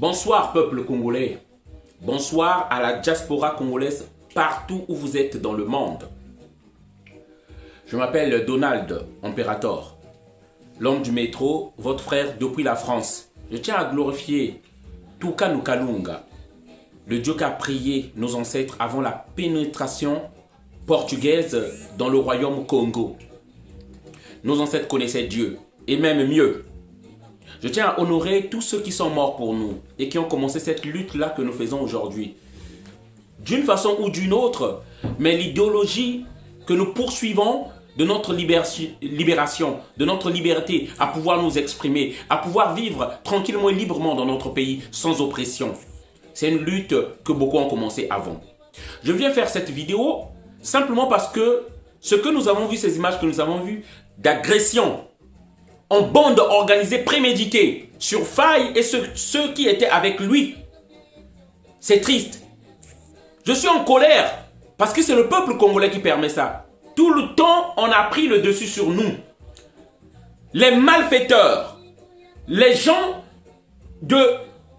Bonsoir peuple congolais, bonsoir à la diaspora congolaise partout où vous êtes dans le monde. Je m'appelle Donald Imperator, l'homme du métro, votre frère depuis la France. Je tiens à glorifier Tucano Kalunga, le Dieu qui a prié nos ancêtres avant la pénétration portugaise dans le royaume Congo. Nos ancêtres connaissaient Dieu, et même mieux. Je tiens à honorer tous ceux qui sont morts pour nous et qui ont commencé cette lutte-là que nous faisons aujourd'hui. D'une façon ou d'une autre, mais l'idéologie que nous poursuivons de notre libération, de notre liberté, à pouvoir nous exprimer, à pouvoir vivre tranquillement et librement dans notre pays sans oppression. C'est une lutte que beaucoup ont commencé avant. Je viens faire cette vidéo simplement parce que ce que nous avons vu, ces images que nous avons vues d'agression en bande organisée préméditée sur Faye et ceux qui étaient avec lui, c'est triste. Je suis en colère parce que c'est le peuple congolais qui permet ça. Tout le temps, on a pris le dessus sur nous. Les malfaiteurs, les gens de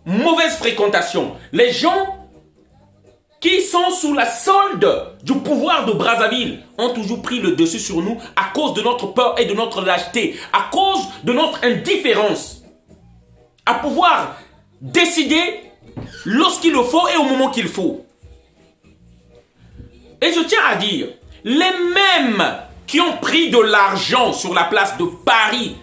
mauvaise fréquentation, les gens qui sont sous la solde du pouvoir de Brazzaville ont toujours pris le dessus sur nous à cause de notre peur et de notre lâcheté, à cause de notre indifférence, à pouvoir décider lorsqu'il le faut et au moment qu'il faut. Et je tiens à dire, les mêmes qui ont pris de l'argent sur la place de Paris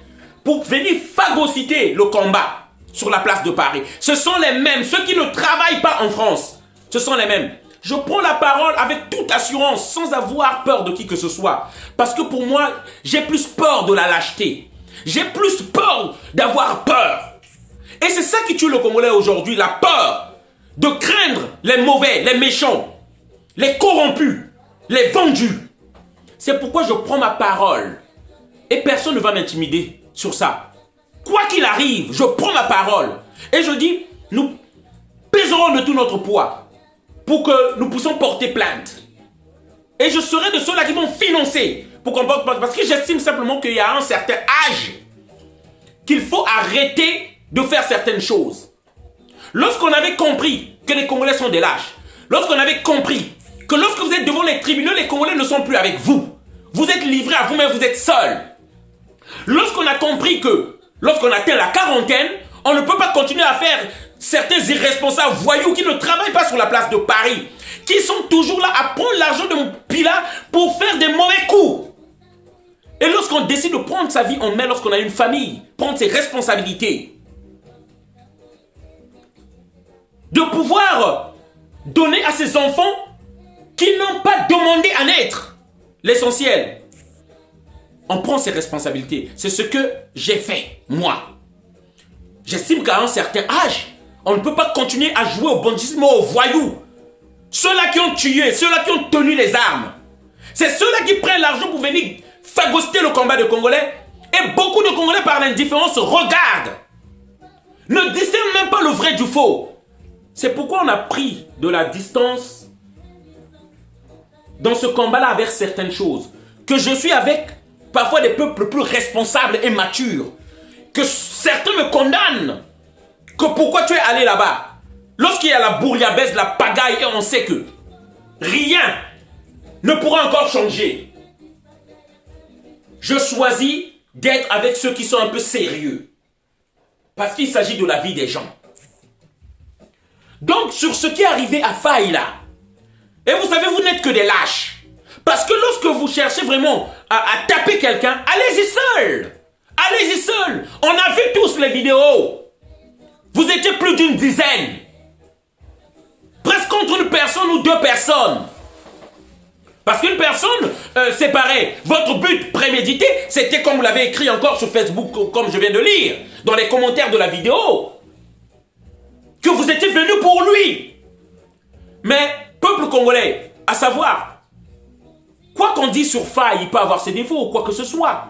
pour venir phagocyter le combat sur la place de Paris, ce sont les mêmes, ceux qui ne travaillent pas en France. Ce sont les mêmes. Je prends la parole avec toute assurance, sans avoir peur de qui que ce soit. Parce que pour moi, j'ai plus peur de la lâcheté. J'ai plus peur d'avoir peur. Et c'est ça qui tue le Congolais aujourd'hui, la peur de craindre les mauvais, les méchants, les corrompus, les vendus. C'est pourquoi je prends ma parole. Et personne ne va m'intimider sur ça. Quoi qu'il arrive, je prends ma parole. Et je dis, nous pèserons de tout notre poids pour que nous puissions porter plainte. Et je serai de ceux-là qui vont financer pour qu'on porte plainte. Parce que j'estime simplement qu'il y a un certain âge qu'il faut arrêter de faire certaines choses. Lorsqu'on avait compris que les Congolais sont des lâches, lorsqu'on avait compris que lorsque vous êtes devant les tribunaux, les Congolais ne sont plus avec vous. Vous êtes livrés à vous-même, vous êtes seuls. Lorsqu'on a compris que lorsqu'on atteint la quarantaine, on ne peut pas continuer à faire certains irresponsables voyous qui ne travaillent pas sur la place de Paris, qui sont toujours là à prendre l'argent de mon pila pour faire des mauvais coups. Et lorsqu'on décide de prendre sa vie en main, lorsqu'on a une famille, prendre ses responsabilités, de pouvoir donner à ses enfants qui n'ont pas demandé à naître l'essentiel, on prend ses responsabilités. C'est ce que j'ai fait, moi. J'estime qu'à un certain âge, on ne peut pas continuer à jouer au bandisme ou aux voyous. Ceux-là qui ont tué, ceux-là qui ont tenu les armes. C'est ceux-là qui prennent l'argent pour venir phagocyter le combat des Congolais. Et beaucoup de Congolais, par l'indifférence, regardent. Ne discernent même pas le vrai du faux. C'est pourquoi on a pris de la distance dans ce combat-là avec certaines choses. Que je suis avec parfois des peuples plus responsables et matures. Que certains me condamnent. Que pourquoi tu es allé là-bas? Lorsqu'il y a la bouillabaisse, la pagaille, et on sait que rien ne pourra encore changer. Je choisis d'être avec ceux qui sont un peu sérieux. Parce qu'il s'agit de la vie des gens. Donc, sur ce qui est arrivé à Faye là, et vous savez, vous n'êtes que des lâches. Parce que lorsque vous cherchez vraiment à taper quelqu'un, allez-y seul. Allez-y seul. On a vu tous les vidéos. Vous étiez plus d'une dizaine. Presque contre une personne ou deux personnes. Parce qu'une personne, c'est pareil. Votre but prémédité, c'était comme vous l'avez écrit encore sur Facebook, comme je viens de lire, dans les commentaires de la vidéo, que vous étiez venu pour lui. Mais, peuple congolais, à savoir, quoi qu'on dise sur Faye, il peut avoir ses défauts ou quoi que ce soit.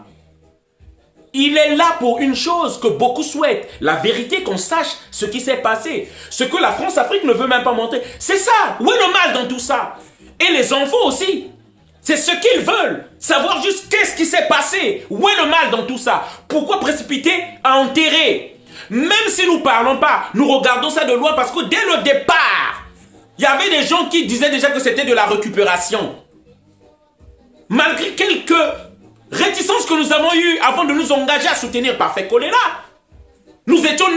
Il est là pour une chose que beaucoup souhaitent. La vérité, qu'on sache ce qui s'est passé. Ce que la France-Afrique ne veut même pas montrer. C'est ça. Où est le mal dans tout ça? Et les enfants aussi. C'est ce qu'ils veulent. Savoir juste qu'est-ce qui s'est passé. Où est le mal dans tout ça? Pourquoi précipiter à enterrer Même si nous ne parlons pas, nous regardons ça de loin parce que dès le départ, il y avait des gens qui disaient déjà que c'était de la récupération. Malgré quelques réticences que nous avons eues avant de nous engager à soutenir Parfait Kolela, nous étions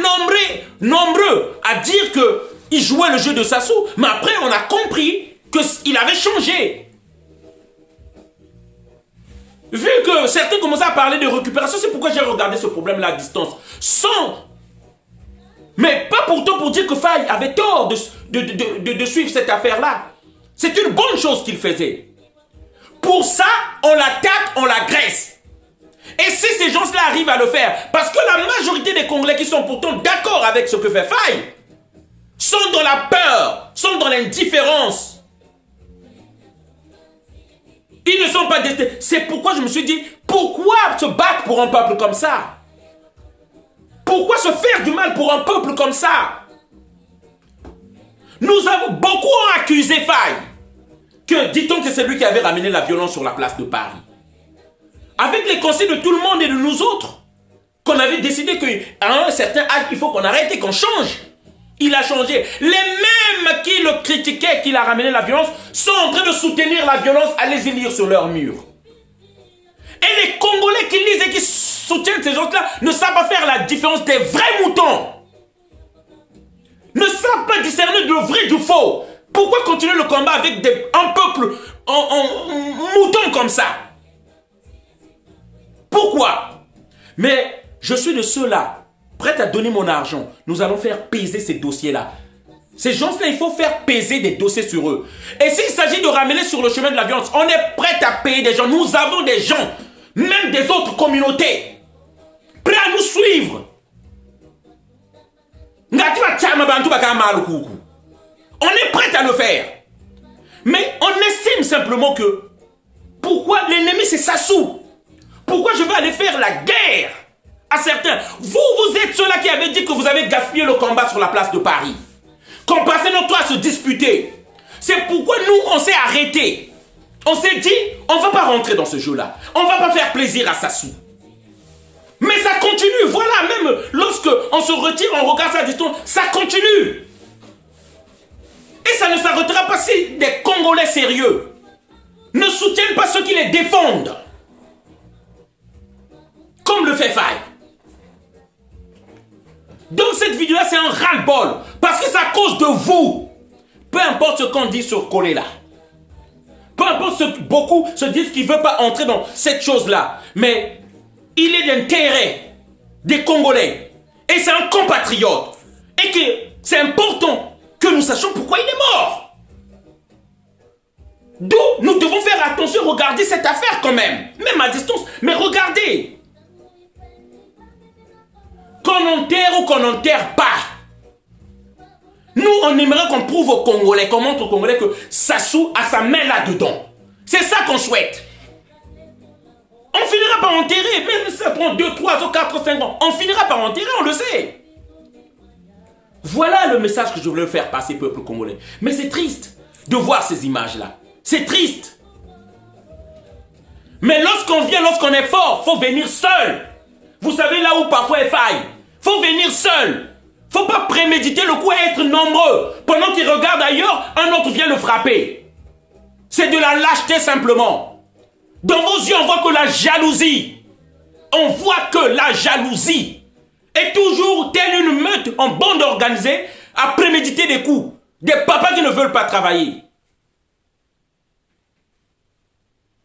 nombreux à dire qu'il jouait le jeu de Sassou, mais après on a compris qu'il avait changé. Vu que certains commençaient à parler de récupération, c'est pourquoi j'ai regardé ce problème-là à distance. Mais pas pourtant pour dire que Faye avait tort de suivre cette affaire-là. C'est une bonne chose qu'il faisait. Pour ça, on l'attaque, on l'agresse. Et si ces gens-là arrivent à le faire, parce que la majorité des Congolais qui sont pourtant d'accord avec ce que fait Faye, sont dans la peur, sont dans l'indifférence. Ils ne sont pas destinés. C'est pourquoi je me suis dit, pourquoi se battre pour un peuple comme ça? Pourquoi se faire du mal pour un peuple comme ça? Nous avons beaucoup accusé Faye. Que dit-on que c'est lui qui avait ramené la violence sur la place de Paris? Avec les conseils de tout le monde et de nous autres, qu'on avait décidé qu'à un certain âge, il faut qu'on arrête et qu'on change. Il a changé. Les mêmes qui le critiquaient, qu'il a ramené la violence, sont en train de soutenir la violence. Allez-y lire sur leur mur. Et les Congolais qui lisent et qui soutiennent ces gens-là ne savent pas faire la différence des vrais moutons. Ne savent pas discerner le vrai du faux. Pourquoi continuer le combat avec un peuple en mouton comme ça? Pourquoi? Mais je suis de ceux-là, prêts à donner mon argent. Nous allons faire peser ces dossiers-là. Ces gens-là, il faut faire peser des dossiers sur eux. Et s'il s'agit de ramener sur le chemin de la violence, on est prêts à payer des gens. Nous avons des gens, même des autres communautés, prêts à nous suivre. On est prêt à le faire. Mais on estime simplement que pourquoi l'ennemi c'est Sassou? Pourquoi je vais aller faire la guerre à certains? Vous êtes ceux-là qui avez dit que vous avez gaspillé le combat sur la place de Paris. Qu'on passait notre temps à se disputer. C'est pourquoi nous, on s'est arrêtés. On s'est dit, on ne va pas rentrer dans ce jeu-là. On ne va pas faire plaisir à Sassou. Mais ça continue. Voilà, même lorsque on se retire, on regarde ça à distance, ça continue. Et ça ne s'arrêtera pas si des Congolais sérieux ne soutiennent pas ceux qui les défendent. Comme le fait Faye. Donc cette vidéo-là, c'est un ras-le-bol. Parce que c'est à cause de vous. Peu importe ce qu'on dit sur Kolela. Peu importe ce que beaucoup se disent qu'ils ne veulent pas entrer dans cette chose-là. Mais il est d'intérêt des Congolais. Et c'est un compatriote. Et que c'est important que nous sachions pourquoi il est mort. D'où nous devons faire attention, regardez cette affaire quand même. Même à distance, mais regardez. Qu'on enterre ou qu'on n'enterre pas. Nous, on aimerait qu'on prouve aux Congolais, qu'on montre aux Congolais que Sassou a sa main là-dedans. C'est ça qu'on souhaite. On finira par enterrer, même si ça prend 2, 3, 4, 5 ans. On finira par enterrer, on le sait. Voilà le message que je voulais faire passer, peuple congolais. Mais c'est triste de voir ces images-là. C'est triste. Mais lorsqu'on vient, lorsqu'on est fort, il faut venir seul. Vous savez là où parfois il faille. Il faut venir seul. Il ne faut pas préméditer le coup et être nombreux. Pendant qu'il regarde ailleurs, un autre vient le frapper. C'est de la lâcheté simplement. Dans vos yeux, on voit que la jalousie. On voit que la jalousie. Et toujours, telle une meute en bande organisée, à préméditer des coups. Des papas qui ne veulent pas travailler.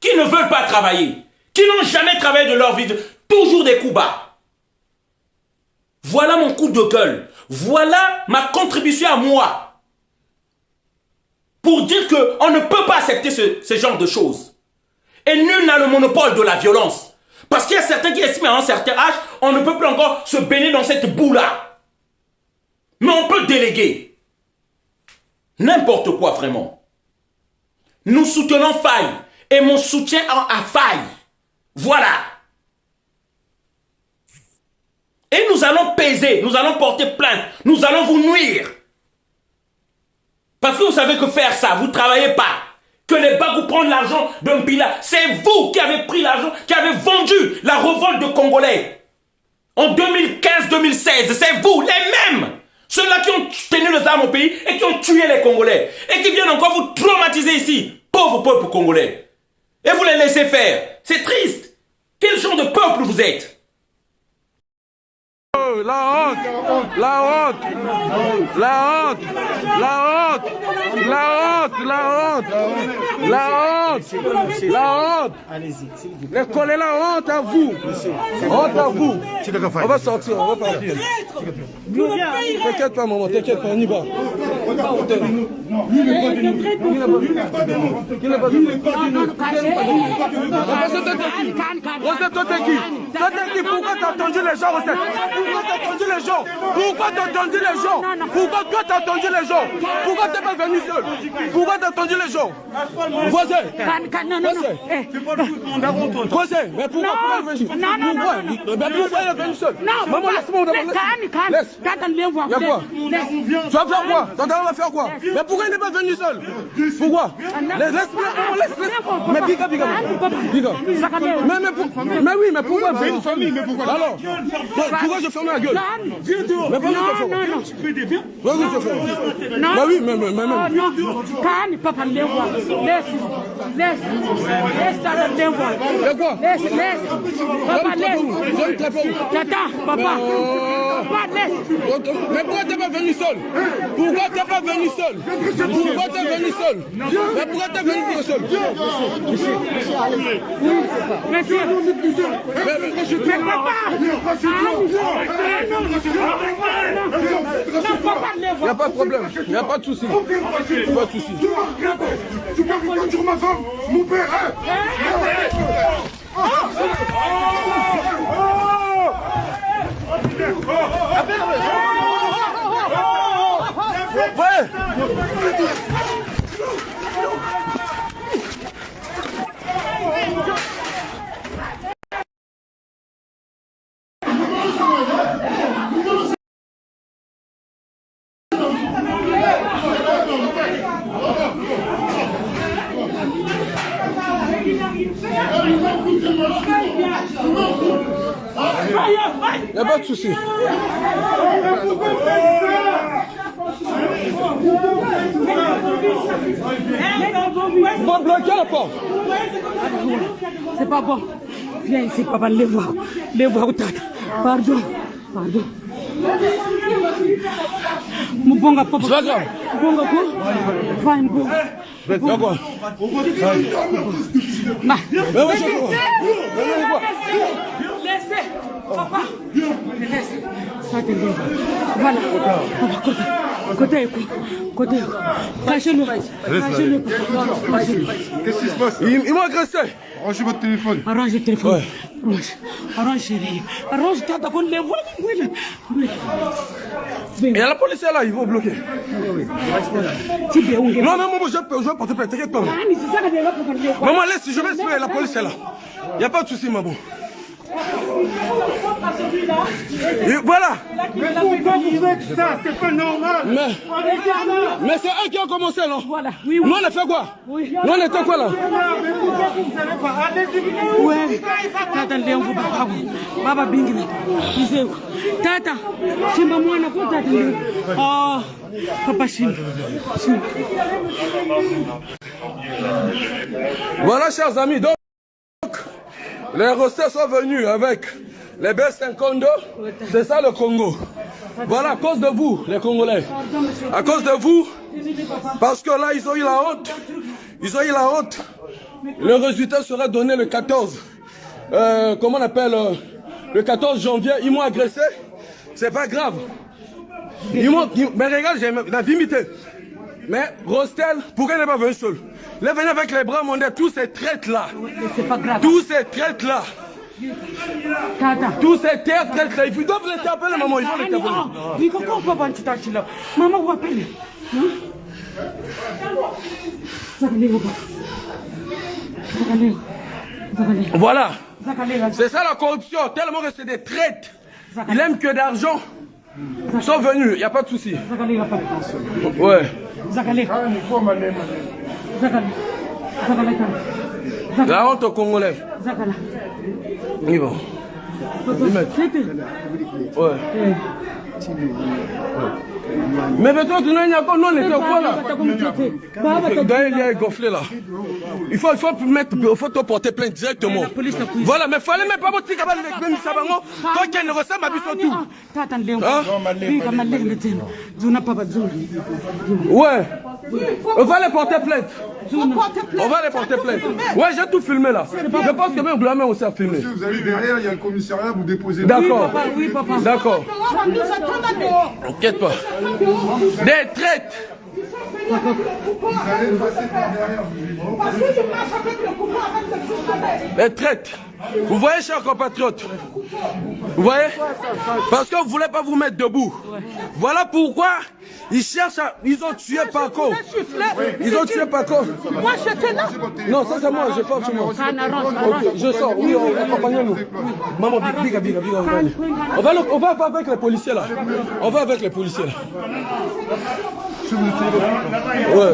Qui ne veulent pas travailler. Qui n'ont jamais travaillé de leur vie. Toujours des coups bas. Voilà mon coup de gueule. Voilà ma contribution à moi. Pour dire qu'on ne peut pas accepter ce genre de choses. Et nul n'a le monopole de la violence. Parce qu'il y a certains qui estiment à un certain âge, on ne peut plus encore se baigner dans cette boue-là. Mais on peut déléguer. N'importe quoi vraiment. Nous soutenons Faye. Et mon soutien à Faye. Voilà. Et nous allons peser, nous allons porter plainte, nous allons vous nuire. Parce que vous savez que faire ça, vous ne travaillez pas. Que les Bagou prennent l'argent d'un Bila. C'est vous qui avez pris l'argent, qui avez vendu la révolte de Congolais En 2015-2016, c'est vous, les mêmes. Ceux-là qui ont tenu les armes au pays et qui ont tué les Congolais. Et qui viennent encore vous traumatiser ici. Pauvre peuple congolais. Et vous les laissez faire. C'est triste. Quel genre de peuple vous êtes? La honte, la honte, la honte, la honte, la honte, la honte, la honte, la honte. Allez-y. Les collègues, la honte à vous. Honte à vous. On va sortir, on va partir. T'inquiète pas, maman, t'inquiète pas, on y va. Pourquoi t'as attendu les gens? Pourquoi t'as attendu les gens? Pourquoi t'as attendu les gens? Pourquoi toi t'as attendu les gens? Pourquoi t'es pas venu seul? Pourquoi t'as attendu les gens? Voisin, voisin, mais pourquoi il est venu? Pourquoi il est venu seul? Maman, laisse-moi d'abord. Laisse. Il y a quoi? Tu vas faire quoi? Ton daron va faire quoi? Mais pourquoi il n'est pas venu seul? Pourquoi? Laisse-moi, laisse. Mais biga. Mais oui, mais pourquoi? Alors, pourquoi je ferme la gueule? Mais pourquoi je ferme? Pourquoi je ferme? Mais oui, mais non, papa, laisse quoi? Laisse. Papa, laisse. Papa, laisse. Mais pourquoi t'es pas venu seul? Pourquoi t'es pas venu seul? Pourquoi t'es venu seul? Mais pourquoi t'es venu seul? Monsieur, il n'y a pas de problème, il n'y a pas de souci. Pas de souci. Tu peux pas sur ma femme, mon père, Il n'y a pas de souci. Vous bloquez la porte. c'est pas bon. Viens ici, papa, les voir, tata. Pardon. Mbonga, papa. C'est pas grave. Mbonga, quoi? Va, Mbonga. C'est quoi? Laissez, papa. Laissez. Voilà. Côté. Cachez-le. qu'est-ce qui se passe? Ils m'ont agressé. Arrangez votre téléphone. Arrange le téléphone. Arrange, chérie. Arrange, tata, qu'on les voit. Et la police est là, ils vont bloquer. Non, maman, je vais porter plainte, t'inquiète pas. Maman, laisse, je vais expliquer, la police est là. Il n'y a pas de souci, maman. Et voilà. Mais pourquoi vous faites ça? C'est pas normal. Mais c'est eux qui ont commencé, non? Voilà. Oui. Nous, on a fait quoi? Oui. Nous, on était quoi, là? Mais pourquoi vous ne savez pas? Allez-y. Ouais. Tata, leo baba bingine. Iseu. Tata, shimba mwana kwa tata leo. Oh, papa shimba. Voilà, chers amis, donc les Russes sont venus avec les B-52, c'est ça le Congo. Voilà, à cause de vous, les Congolais. À cause de vous, parce que là, ils ont eu la honte. Le résultat sera donné le 14. Comment on appelle le 14 janvier, ils m'ont agressé. C'est pas grave. Mais regarde, j'ai la dignité. Mais Rostel, pourquoi il n'est pas venu seul? Il est venu avec les bras mondains, tous ces traites-là. C'est pas grave. Tous ces traites-là. Tata. Tous ces traites-là. Ils doivent les taper, maman. Ils vont les taper. Mais comment on peut pas là? Maman, vous appelez. Voilà. C'est ça la corruption. Tellement que c'est des traites. Ils aiment que d'argent. Ils sont venus, il n'y a pas de souci. Ouais. La honte au Congolais. Ils vont. Ouais. Mais maintenant, tu n'as pas non, les quoi là? D'ailleurs, il est gonflé là. Il faut te porter plainte directement. Voilà, mais il fallait même pas monter comme les Sabango. Toi qui ne ressemble à tout. Ouais. On va les porter plainte. On va les porter plainte. Ouais, j'ai tout filmé là. Je pense que même Gloamen aussi a filmé. Vous allez derrière, il y a le commissariat, vous déposez. D'accord. Oui, papa. D'accord. T'inquiète pas. Des traites. Vous allez passer par derrière. Les traites. Vous voyez, chers compatriotes? Vous voyez? Parce que vous ne voulez pas vous mettre debout. Voilà pourquoi ils cherchent à... Ils ont tué Paco. Ils ont tué Paco. Moi, j'étais là. Non, ça c'est moi, je parle sur moi. Je sors, oui, accompagnez-nous. Maman, biga. On va avec les policiers là. On va avec les policiers là. Ouais.